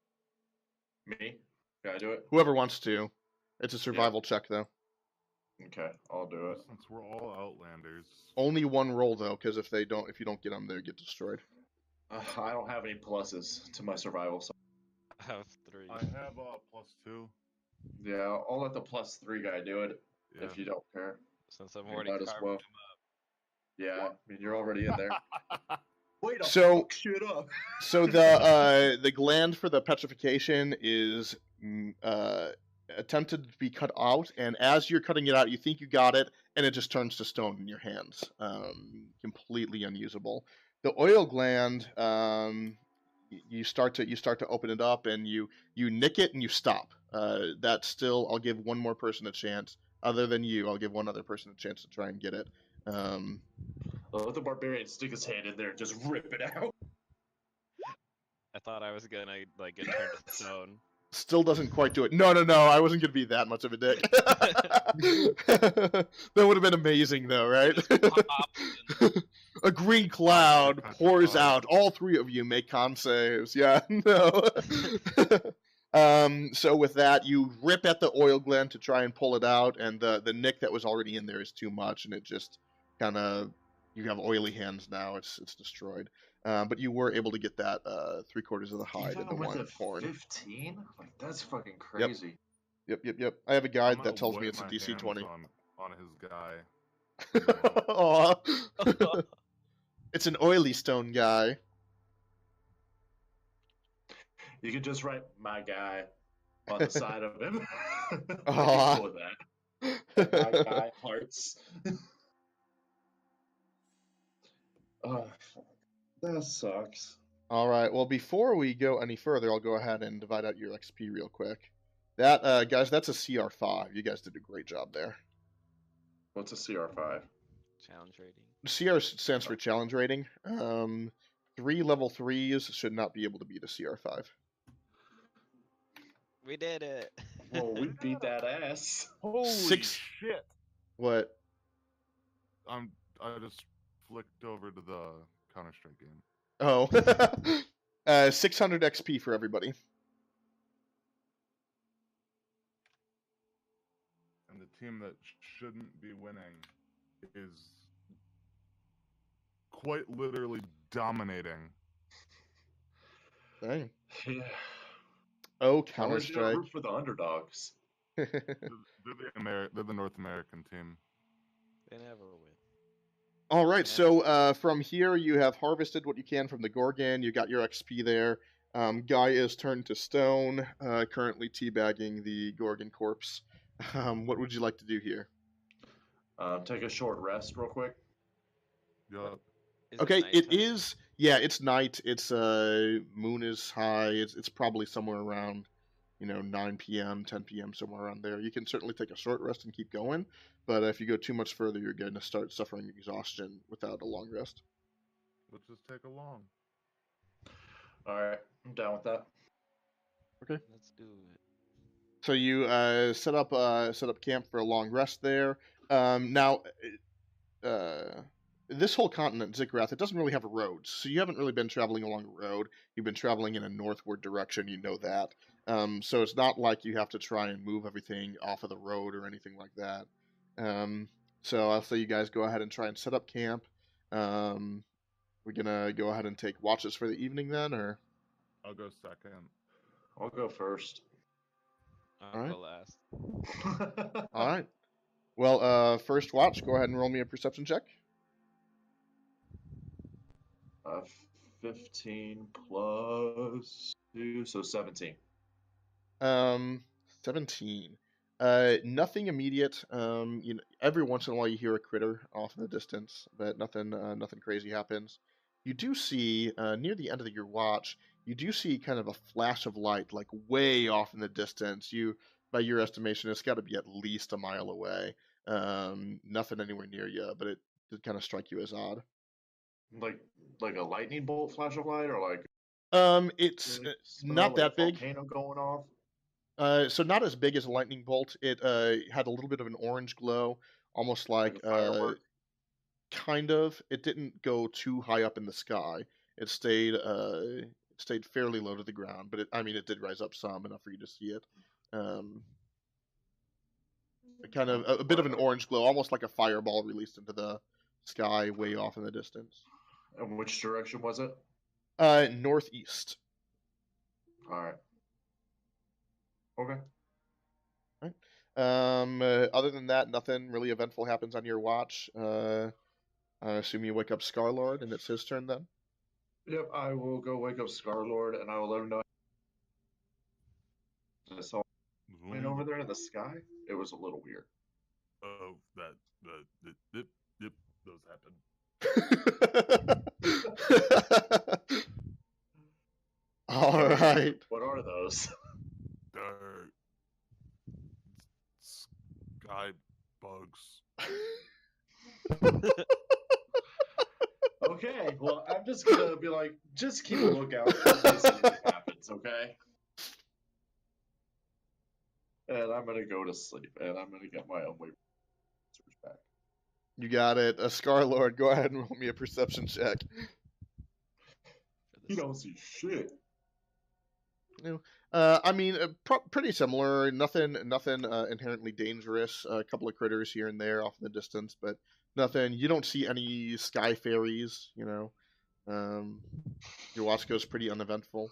Me? Can I do it? Whoever wants to. It's a survival check though. Okay, I'll do it. Since we're all Outlanders. Only one roll though, because if you don't get them, they get destroyed. I don't have any pluses to my survival, so I have 3. I have +2. yeah, I'll let the +3 guy do it Yeah. if you don't care. Since I'm You already might as carved well. him Yeah, I mean you're already in there. Way to So- fuck shit up. So the gland for the petrification is attempted to be cut out, and as you're cutting it out, you think you got it, and it just turns to stone in your hands, completely unusable. The oil gland, you start to open it up, and you nick it, and you stop. That's still. I'll give one more person a chance. Other than you, I'll give one other person a chance to try and get it. Let the barbarian stick his hand in there and just rip it out. I thought I was gonna like get turned to stone. Still doesn't quite do it. No. I wasn't gonna be that much of a dick. That would have been amazing, though, right? A green cloud pours out. All three of you make con saves. Yeah, no. So with that, you rip at the oil gland to try and pull it out, and the nick that was already in there is too much, and it just kind of, you have oily hands now. It's destroyed. But you were able to get that 3/4 of the hide and the Even with one a horn. 15? Like that's fucking crazy. Yep. I have a I'm guide gonna that tells me wet it's a my DC hands 20. on his guy. Aw. It's an oily stone guy. You could just write "my guy" on the side of him. Aw. Cool with that. My guy hearts. Oh, that sucks. All right. Well, before we go any further, I'll go ahead and divide out your XP real quick. That, guys, that's a CR5. You guys did a great job there. What's a CR5? Challenge rating. CR stands for challenge rating. 3 level 3s should not be able to beat a CR5. We did it. Well, we beat that ass. Holy 6 shit! What? I just flicked over to the Counter-Strike game. Oh. 600 XP for everybody. And the team that shouldn't be winning is quite literally dominating. Dang. Yeah. Oh, Always gotta Counter-Strike. root for the underdogs. They're the North American team. They never win. All right, so from here you have harvested what you can from the Gorgon. You got your XP there. Guy is turned to stone, currently teabagging the Gorgon corpse. What would you like to do here? Take a short rest real quick. Yup. Okay, it nighttime? is. Yeah, it's night. It's moon is high. It's probably somewhere around, 9 p.m., 10 p.m., somewhere around there. You can certainly take a short rest and keep going, but if you go too much further, you're going to start suffering exhaustion without a long rest. Let's just take a long. Alright, I'm down with that. Okay. Let's do it. So you set up camp for a long rest there. Now, this whole continent, Zikrath, it doesn't really have roads, so you haven't really been traveling along a road. You've been traveling in a northward direction, you know that. So it's not like you have to try and move everything off of the road or anything like that. So I'll say you guys go ahead and try and set up camp. We're gonna go ahead and take watches for the evening then, or? I'll go second. I'll go first. I'll go last. All right. Well, first watch, go ahead and roll me a perception check. 15 plus 2, so 17. 17. Nothing immediate. Every once in a while you hear a critter off in the distance, but nothing crazy happens. You do see near the end of your watch, you do see kind of a flash of light, like way off in the distance. By your estimation, it's got to be at least a mile away. Nothing anywhere near you, but it did kind of strike you as odd. Like a lightning bolt flash of light, or like It's smell not like that a big. volcano going off. So not as big as a lightning bolt. It had a little bit of an orange glow, almost Like like a firework. kind of. It didn't go too high up in the sky. It stayed fairly low to the ground, but it did rise up some enough for you to see it. Kind of a bit of an orange glow, almost like a fireball released into the sky way off in the distance. And which direction was it? Northeast. All right. Okay. Other than that, nothing really eventful happens on your watch. I assume you wake up Scarlord, and it's his turn then. Yep, I will go wake up Scarlord, and I will let him know. I saw him over there in the sky. It was a little weird. Oh, those happen. All right. What are those? They're sky bugs. Okay, well, I'm just gonna be like, just keep a lookout in case anything happens, okay? And I'm gonna go to sleep, and I'm gonna get my own way back. You got it. Scarlord, go ahead and roll me a perception check. You don't see shit. Pretty similar. Nothing inherently dangerous. A couple of critters here and there off in the distance, but nothing. You don't see any sky fairies. Your watch goes pretty uneventful.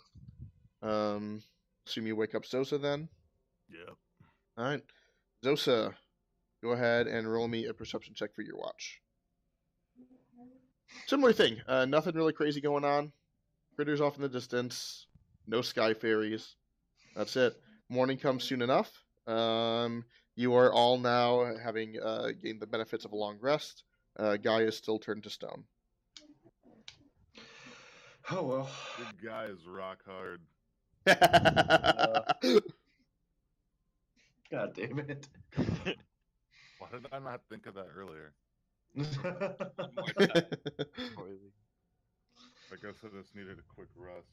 Assume you wake up Zosa then. Yeah. All right, Zosa, go ahead and roll me a perception check for your watch. Similar thing. Nothing really crazy going on. Critters off in the distance. No sky fairies. That's it. Morning comes soon enough. You are all now having gained the benefits of a long rest. Guy is still turned to stone. Oh well. Good guy is rock hard. God damn it. Why did I not think of that earlier? I guess I just needed a quick rest.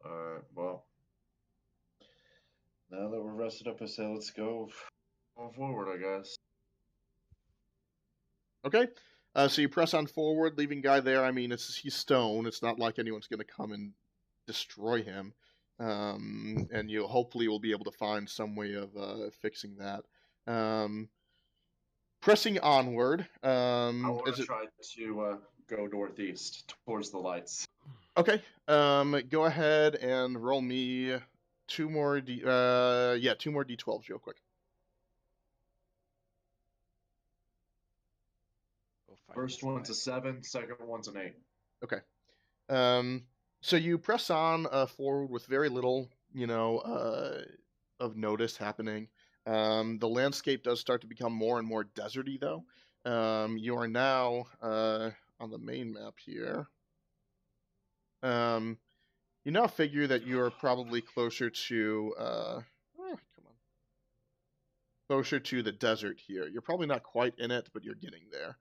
Alright, well. Now that we're rested up, I say let's go forward, I guess. Okay. So you press on forward, leaving Guy there. He's stone. It's not like anyone's going to come and destroy him. And you hopefully will be able to find some way of fixing that. Pressing onward. I want to try to go northeast towards the lights. Okay. Go ahead and roll me two more D12s real quick. First one's a 7, second one's an 8. Okay. So you press on forward with very little, of notice happening. The landscape does start to become more and more deserty, though. You are now on the main map here. You now figure that you are probably closer to closer to the desert here. You're probably not quite in it, but you're getting there.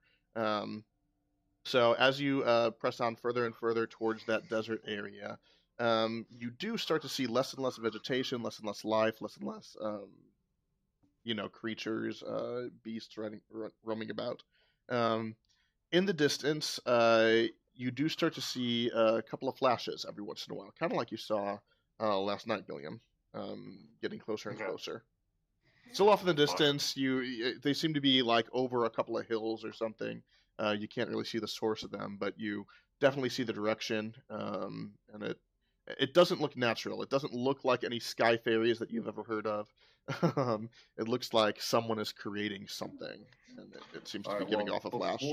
So as you press on further and further towards that desert area, you do start to see less and less vegetation, less and less life, less and less, creatures, beasts roaming about. In the distance, you do start to see a couple of flashes every once in a while, kind of like you saw last night, Billiam, getting closer and closer. Still off in the distance, they seem to be like over a couple of hills or something. You can't really see the source of them, but you definitely see the direction, and it doesn't look natural. It doesn't look like any sky fairies that you've ever heard of. It looks like someone is creating something, and it seems to be giving off a flash.